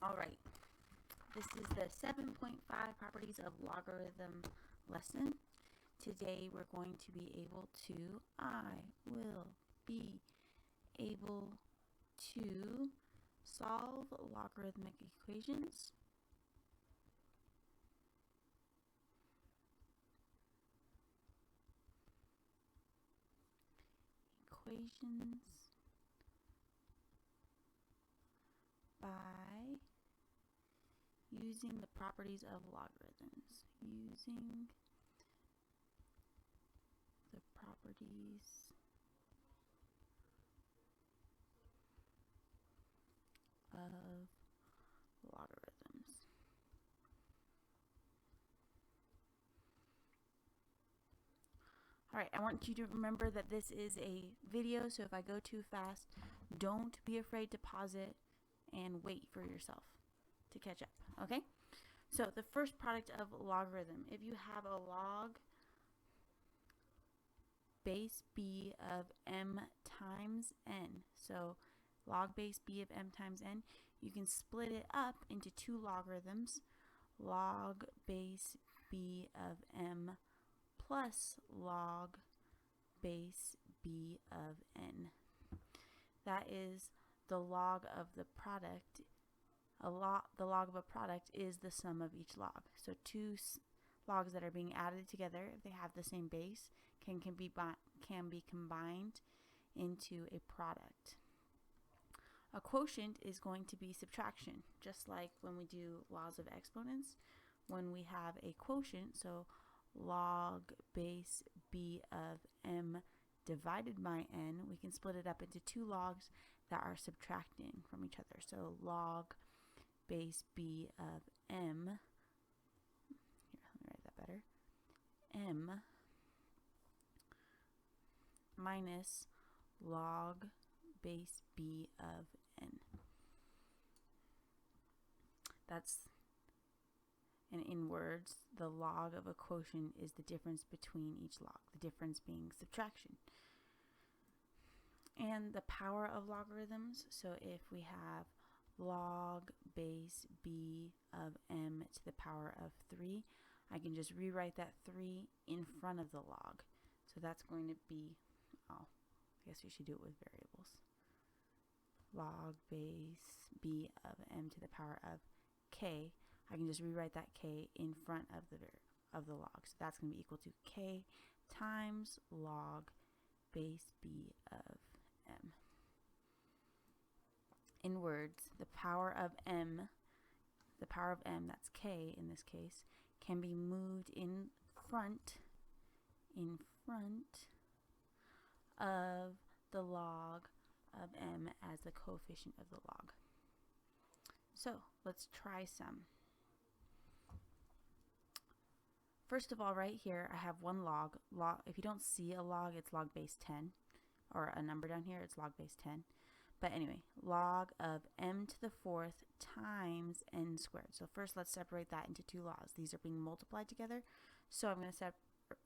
Alright, this is the 7.5 properties of logarithm lesson. Today we're going to be able to, I will be able to solve logarithmic equations. By using the properties of logarithms. Using the properties of logarithms. Alright, I want you to remember that this is a video, so if I go too fast, don't be afraid to pause it and wait for yourself to catch up, okay? So the first product of logarithm, if you have a log base b of m times n, so log base b of m times n, you can split it up into two logarithms, log base b of m plus log base b of n. That is the log of the product. The log of a product is the sum of each log. So two logs that are being added together, if they have the same base, can be combined into a product. A quotient is going to be subtraction, just like when we do laws of exponents. When we have a quotient, so log base b of m divided by n, we can split it up into two logs that are subtracting from each other. So log base b of m, here, let me write that better, m minus log base b of n. That's, and in words, the log of a quotient is the difference between each log, the difference being subtraction. And the power of logarithms, so if we have log base b of m to the power of 3, I can just rewrite that 3 in front of the log. So that's going to be, oh, I guess we should do it with variables. Log base b of m to the power of k, I can just rewrite that k in front of the log. So that's going to be equal to k times log base b of m. In words, the power of m, that's k in this case, can be moved in front of the log of m as the coefficient of the log. So let's try some. First of all, right here I have one log. If you don't see a log, it's log base 10, or a number down here, it's log base 10. But anyway, log of m to the 4th times n squared. So first let's separate that into two logs. These are being multiplied together, so I'm going to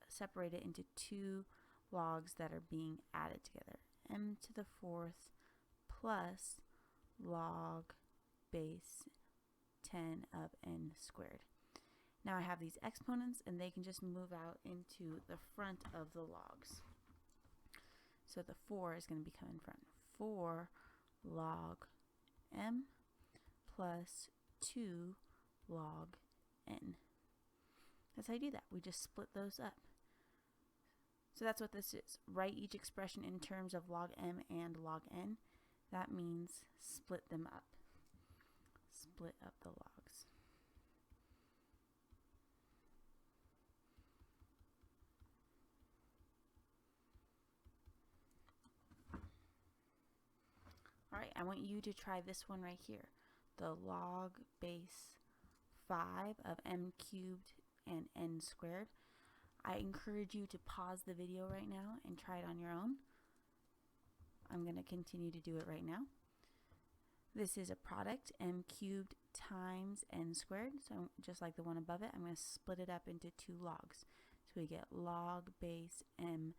separate it into two logs that are being added together. M to the 4th plus log base 10 of n squared. Now I have these exponents and they can just move out into the front of the logs. So the 4 is going to become in front. 4 log m plus 2 log n. That's how you do that. We just split those up. So that's what this is. Write each expression in terms of log m and log n. That means split them up. Split up the logs. Alright, I want you to try this one right here. The log base 5 of m cubed and n squared. I encourage you to pause the video right now and try it on your own. I'm going to continue to do it right now. This is a product, m cubed times n squared. So just like the one above it, I'm going to split it up into two logs. So we get log base m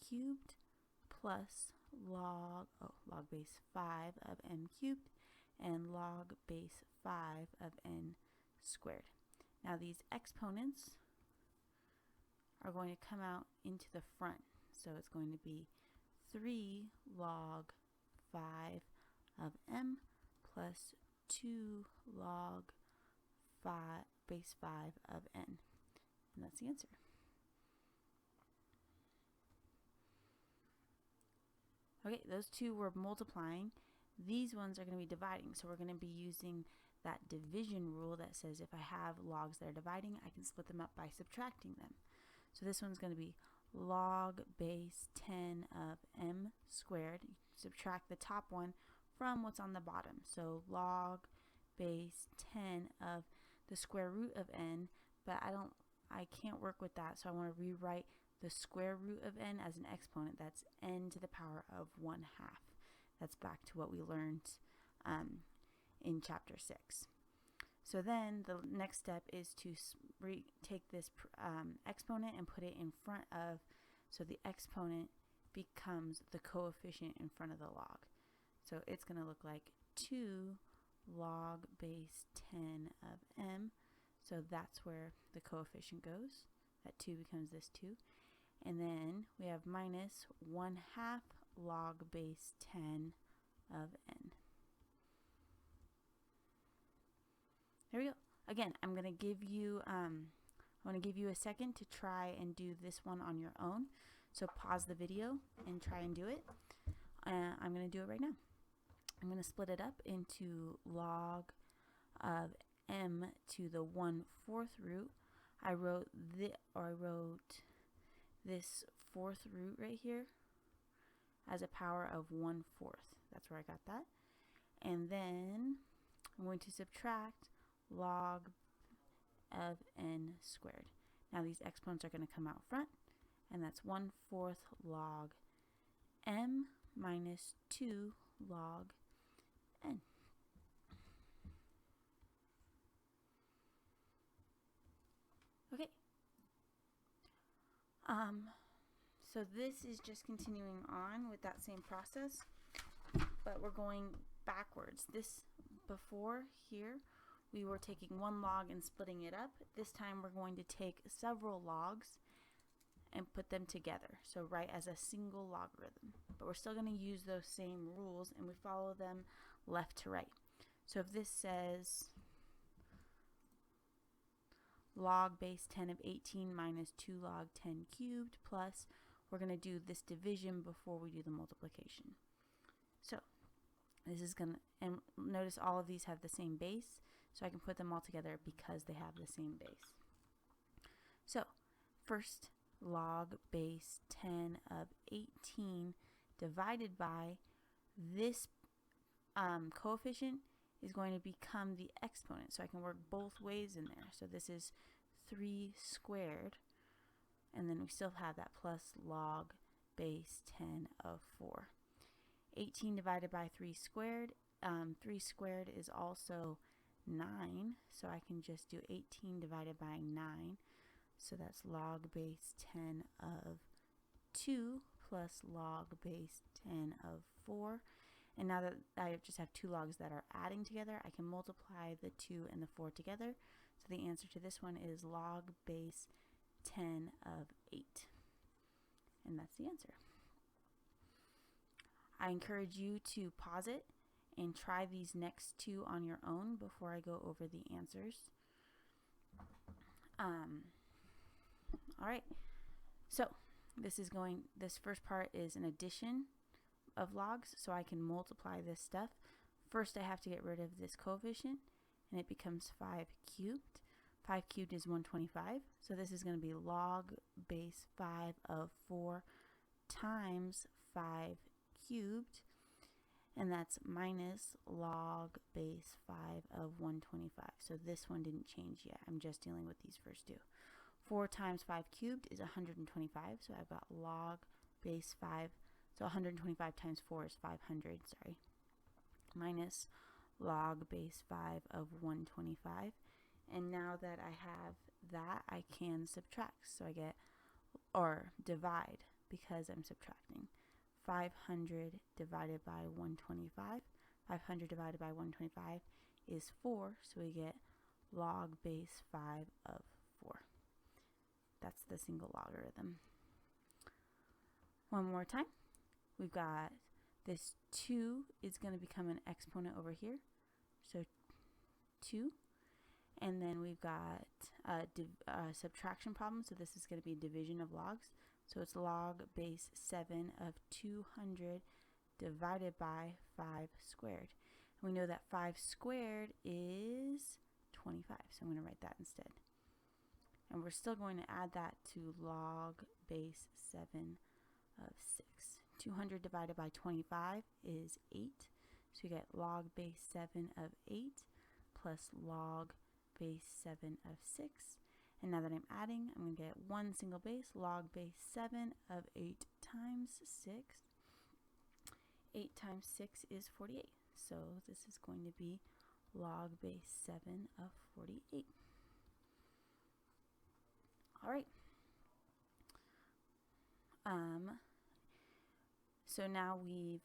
cubed plus log base 5 of m cubed and log base 5 of n squared. Now these exponents are going to come out into the front. So it's going to be 3 log 5 of m plus 2 log 5 base 5 of n. And that's the answer. Okay, those two were multiplying. These ones are going to be dividing. So we're going to be using that division rule that says if I have logs that are dividing, I can split them up by subtracting them. So this one's going to be log base 10 of m squared. You subtract the top one from what's on the bottom. So log base 10 of the square root of n, but I can't work with that, so I want to rewrite the square root of n as an exponent. That's n to the power of 1/2. That's back to what we learned in chapter 6. So then the next step is to take this exponent and put it in front of, so the exponent becomes the coefficient in front of the log. So it's going to look like 2 log base 10 of m. So that's where the coefficient goes. That 2 becomes this 2. And then we have minus 1/2 log base 10 of n. There we go. Again, I'm going to give you a second to try and do this one on your own. So pause the video and try and do it. I'm going to do it right now. I'm going to split it up into log of m to the 1/4 root. I wrote this fourth root right here as a power of 1/4. That's where I got that. And then I'm going to subtract log of n squared. Now these exponents are going to come out front, and that's 1/4 log m minus 2 log n. Okay. So this is just continuing on with that same process, but we're going backwards. Before here, we were taking one log and splitting it up. This time we're going to take several logs and put them together, so write as a single logarithm. But we're still going to use those same rules, and we follow them left to right. So if this says log base 10 of 18 minus 2 log 10 cubed plus, we're going to do this division before we do the multiplication. So this is going to, and notice all of these have the same base, so I can put them all together because they have the same base. So first, log base 10 of 18 divided by this coefficient is going to become the exponent, so I can work both ways in there. So this is 3 squared, and then we still have that plus log base 10 of 4. 18 divided by 3 squared. 3 squared is also 9, so I can just do 18 divided by 9. So that's log base 10 of 2 plus log base 10 of 4. And now that I just have two logs that are adding together, I can multiply the 2 and the 4 together. So the answer to this one is log base 10 of 8. And that's the answer. I encourage you to pause it and try these next two on your own before I go over the answers. All right. So this first part is an addition of logs, so I can multiply this stuff. First, I have to get rid of this coefficient, and it becomes 5 cubed. 5 cubed is 125, so this is going to be log base 5 of 4 times 5 cubed, and that's minus log base 5 of 125. So this one didn't change yet. I'm just dealing with these first two. 4 times 5 cubed is 125, so I've got log base 5. So 125 times 4 is 500, sorry, minus log base 5 of 125. And now that I have that, I can subtract. So I get, or divide, because I'm subtracting. 500 divided by 125, 500 divided by 125 is 4, so we get log base 5 of 4. That's the single logarithm. One more time. We've got this 2 is going to become an exponent over here, so 2. And then we've got a subtraction problem, so this is going to be division of logs. So it's log base 7 of 200 divided by 5 squared. And we know that 5 squared is 25, so I'm going to write that instead. And we're still going to add that to log base 7 of 6. 200 divided by 25 is 8, so we get log base 7 of 8 plus log base 7 of 6. And now that I'm adding, I'm going to get one single base, log base 7 of 8 times 6. 8 times 6 is 48. So this is going to be log base 7 of 48. All right. So now we've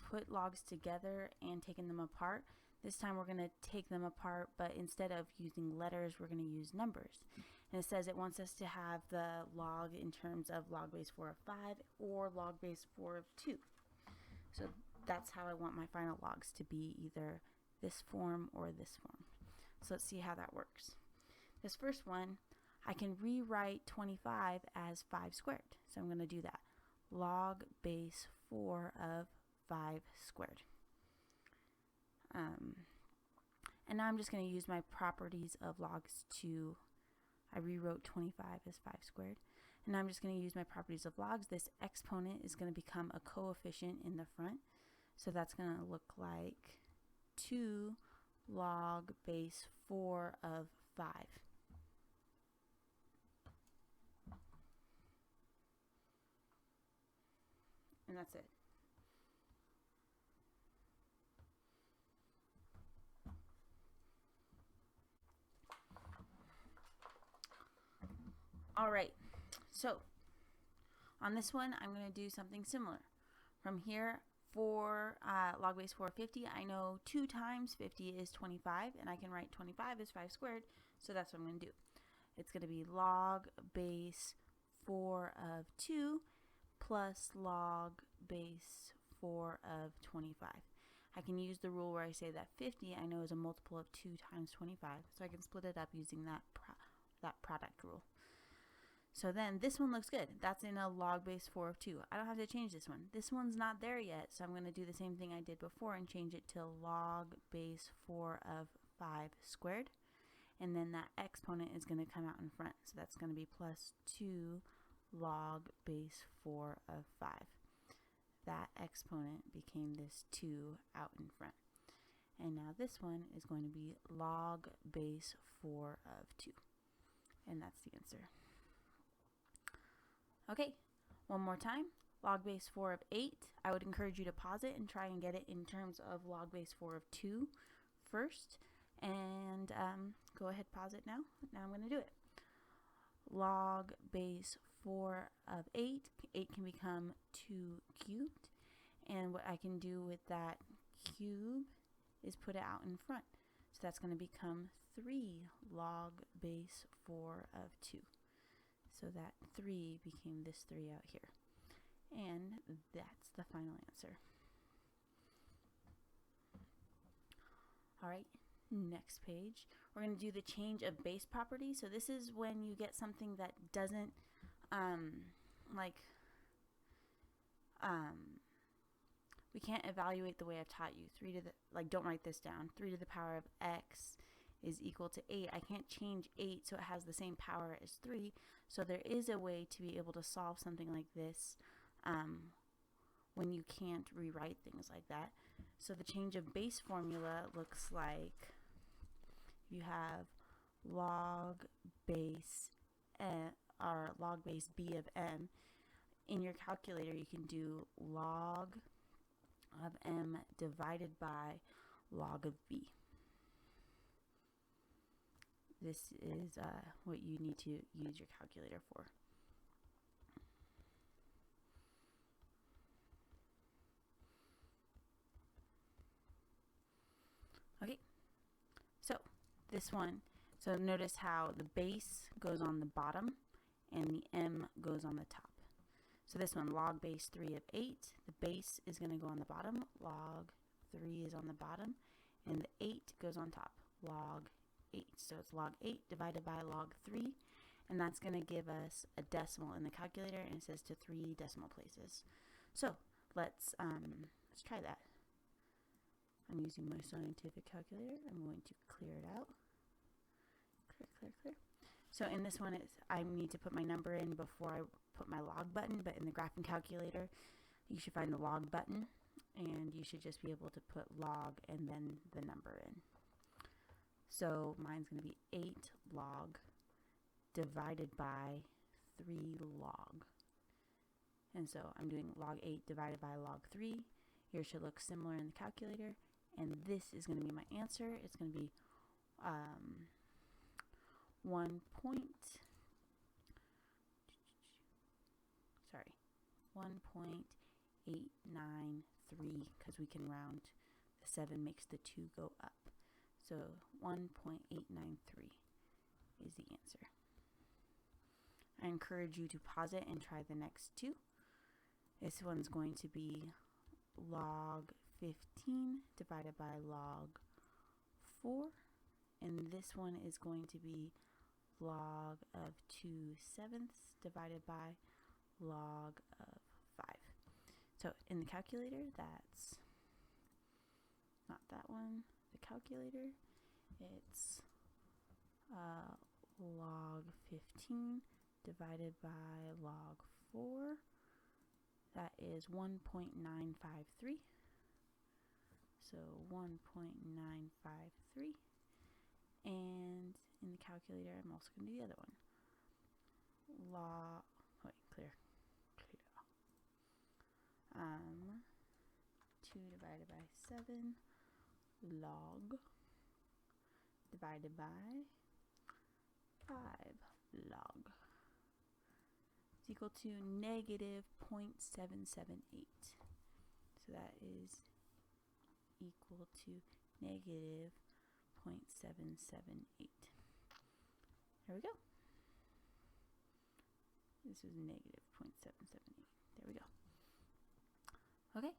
put logs together and taken them apart. This time we're going to take them apart, but instead of using letters, we're going to use numbers. And it says it wants us to have the log in terms of log base 4 of 5 or log base 4 of 2. So that's how I want my final logs to be, either this form or this form. So let's see how that works. This first one, I can rewrite 25 as 5 squared. So I'm going to do that. Log base 4 of 5 squared. And now I'm just going to use my properties of logs to, I rewrote 25 as 5 squared. And now I'm just going to use my properties of logs. This exponent is going to become a coefficient in the front. So that's going to look like 2 log base 4 of 5. And that's it. All right, so on this one, I'm going to do something similar. From here, for log base 4 of 50, I know 2 times 50 is 25, and I can write 25 as 5 squared, so that's what I'm going to do. It's going to be log base 4 of 2 plus log base 4 of 25. I can use the rule where I say that 50 I know is a multiple of 2 times 25, so I can split it up using that product rule. So then this one looks good. That's in a log base 4 of 2. I don't have to change this one. This one's not there yet, so I'm going to do the same thing I did before and change it to log base 4 of 5 squared. And then that exponent is going to come out in front. So that's going to be plus 2 log base 4 of 5. That exponent became this 2 out in front. And now this one is going to be log base 4 of 2. And that's the answer. Okay, one more time. Log base 4 of 8. I would encourage you to pause it and try and get it in terms of log base 4 of 2 first. And go ahead, pause it now. Now I'm going to do it. Log base 4 of 8. 8 can become 2 cubed. And what I can do with that cube is put it out in front. So that's going to become 3 log base 4 of 2. So that 3 became this 3 out here. And that's the final answer. All right, next page. We're going to do the change of base property. So this is when you get something that doesn't, we can't evaluate the way I've taught you. Don't write this down. 3 to the power of x is equal to 8. I can't change 8 so it has the same power as 3. So there is a way to be able to solve something like this when you can't rewrite things like that. So the change of base formula looks like you have log base log base b of m. In your calculator, you can do log of m divided by log of b. This is what you need to use your calculator for. this one, so notice how the base goes on the bottom and the m goes on the top. So this one, log base 3 of 8, the base is going to go on the bottom, log 3 is on the bottom, and the 8 goes on top, log 8. So it's log 8 divided by log 3, and that's going to give us a decimal in the calculator, and it says to 3 decimal places. So let's try that. I'm using my scientific calculator. I'm going to clear it out. Clear. So in this one, I need to put my number in before I put my log button, but in the graphing calculator, you should find the log button, and you should just be able to put log and then the number in. So mine's going to be 8 log divided by 3 log. And so I'm doing log 8 divided by log 3. Yours should look similar in the calculator, and this is going to be my answer. It's going to be 1.893, because we can round. The 7 makes the 2 go up. So 1.893 is the answer. I encourage you to pause it and try the next two. This one's going to be log 15 divided by log 4. And this one is going to be log of 2/7 divided by log of 5. So in the calculator, that's not that one. The calculator, it's log 15 divided by log 4. That is 1.953. So 1.953. And in the calculator, I'm also going to do the other one. Clear. 2 divided by 7 log divided by 5 log is equal to negative 0.778. So that is equal to negative 0.778. There we go. This is negative 0.778. There we go. Okay,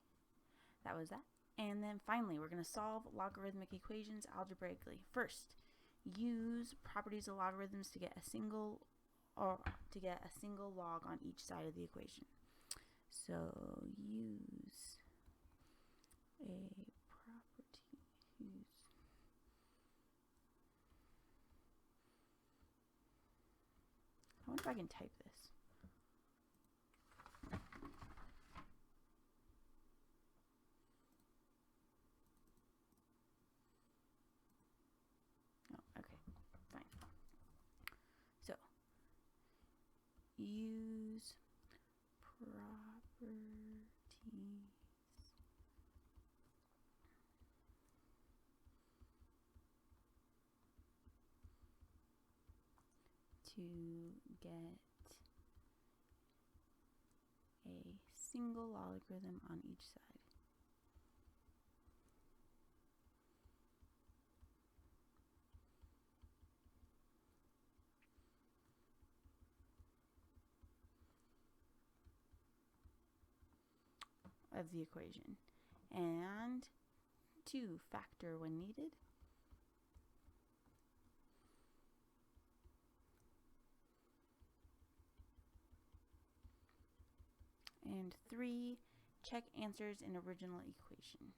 that was that. And then finally, we're going to solve logarithmic equations algebraically. First, use properties of logarithms to get a single log on each side of the equation. So use a property. I wonder if I can type this. Use properties to get a single logarithm on each side. Of the equation, and to factor when needed, and 3, check answers in original equation.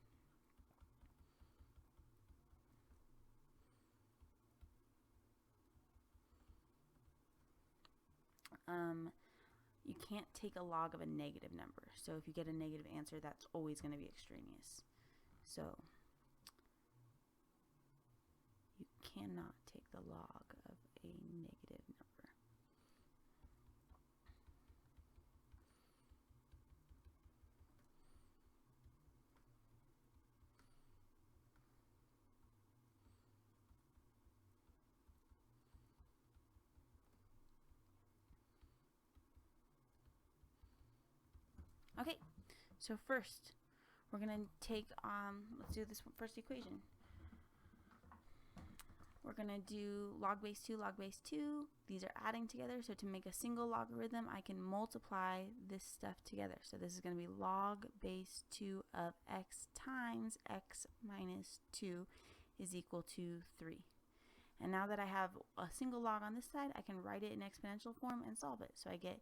You can't take a log of a negative number. So if you get a negative answer, that's always going to be extraneous. So you cannot take the log of a negative number. Okay, so first we're going to take, let's do this first equation. we're going to do log base 2, log base 2. These are adding together, so to make a single logarithm, I can multiply this stuff together. So this is going to be log base 2 of x times x minus 2 is equal to 3. And now that I have a single log on this side, I can write it in exponential form and solve it. So I get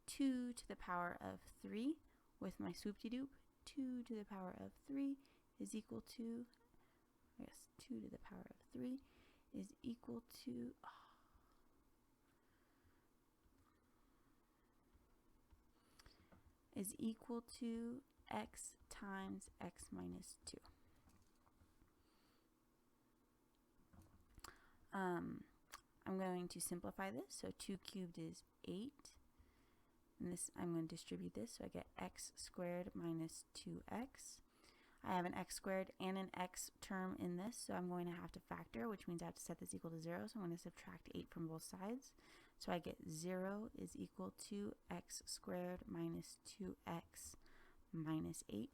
2 to the power of 3 with my swoop-de-doop. 2 to the power of 3 is equal to, 2 to the power of 3 is equal to, x times x minus 2. I'm going to simplify this. So 2 cubed is 8. And this, I'm going to distribute this. So I get x squared minus 2x. I have an x squared and an x term in this, so I'm going to have to factor, which means I have to set this equal to 0. So I'm going to subtract 8 from both sides. So I get 0 is equal to x squared minus 2x minus 8.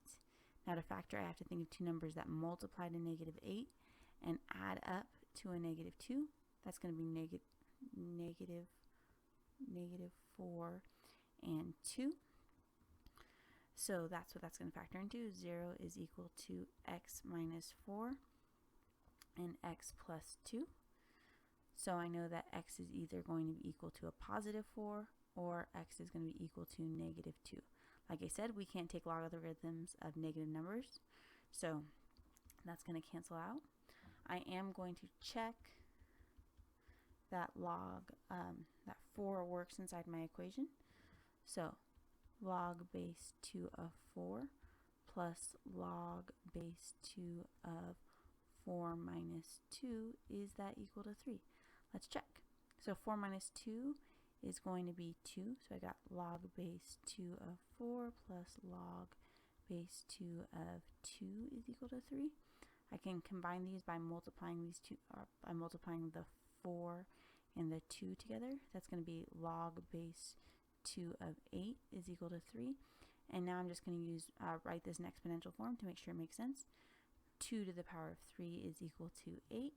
Now to factor, I have to think of two numbers that multiply to negative 8 and add up to a negative 2. That's going to be negative 4 and 2. So that's what that's going to factor into. 0 is equal to x minus 4 and x plus 2. So I know that x is either going to be equal to a positive 4 or x is going to be equal to negative 2. Like I said, we can't take logarithms of negative numbers, so that's going to cancel out. I am going to check that that 4 works inside my equation. So log base 2 of 4 plus log base 2 of 4 minus 2, is that equal to 3? Let's check. So 4 minus 2 is going to be 2. So I got log base 2 of 4 plus log base 2 of 2 is equal to 3. I can combine these by multiplying these two, or by multiplying the 4 and the 2 together. That's going to be log base 2 of 8 is equal to 3. And now I'm just going to write this in exponential form to make sure it makes sense. 2 to the power of 3 is equal to 8.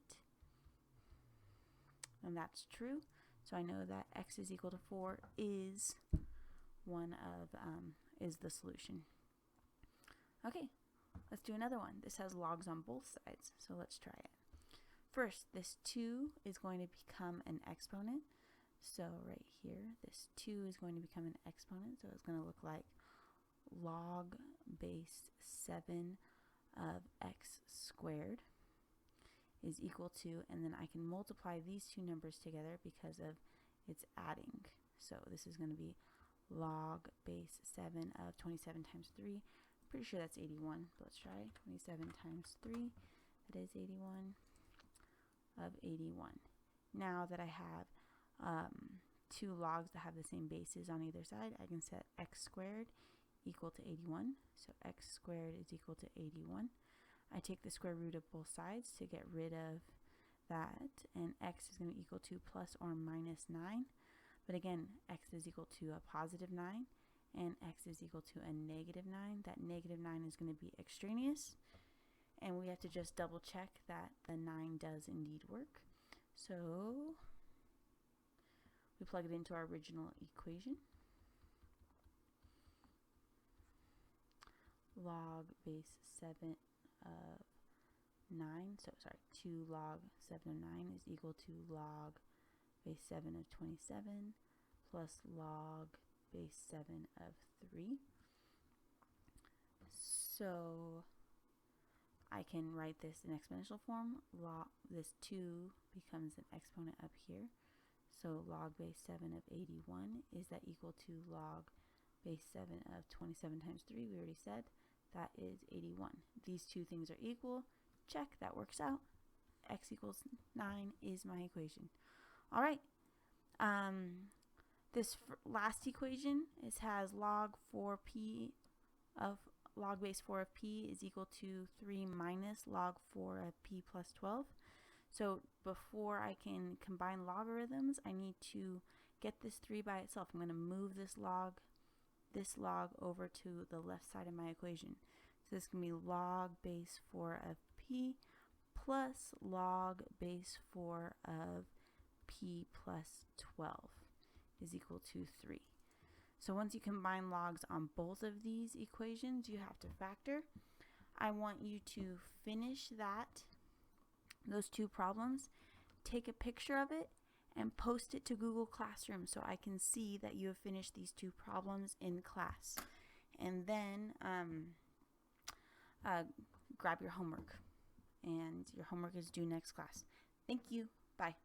And that's true. So I know that x is equal to 4 is is the solution. Okay, let's do another one. This has logs on both sides, so let's try it. First, this 2 is going to become an exponent. So right here, this 2 is going to become an exponent. So it's going to look like log base 7 of x squared is equal to, and then I can multiply these two numbers together because of its adding. So this is going to be log base 7 of 27 times 3. Pretty sure that's 81, but let's try. 27 times 3, that is 81 of 81. Now that I have two logs that have the same bases on either side, I can set x squared equal to 81. So x squared is equal to 81. I take the square root of both sides to get rid of that, and x is going to be equal to plus or minus 9. But again, x is equal to a positive 9, and x is equal to a negative 9. That negative 9 is going to be extraneous, and we have to just double check that the 9 does indeed work. So we plug it into our original equation. Log base 7 of 9, so sorry, 2 log 7 of 9 is equal to log base 7 of 27 plus log base 7 of 3. So I can write this in exponential form. This 2 becomes an exponent up here. So log base 7 of 81, is that equal to log base 7 of 27 times 3? We already said that is 81. These two things are equal. Check, that works out. X equals 9 is my equation. All right. This last equation has log 4p of log base 4 of p is equal to 3 minus log 4 of p plus 12. So before I can combine logarithms, I need to get this 3 by itself. I'm going to move this log over to the left side of my equation. So this can be log base 4 of p plus log base 4 of p plus 12 is equal to 3. So once you combine logs on both of these equations, you have to factor. I want you to finish those two problems, take a picture of it, and post it to Google Classroom so I can see that you have finished these two problems in class. And then grab your homework. And your homework is due next class. Thank you. Bye.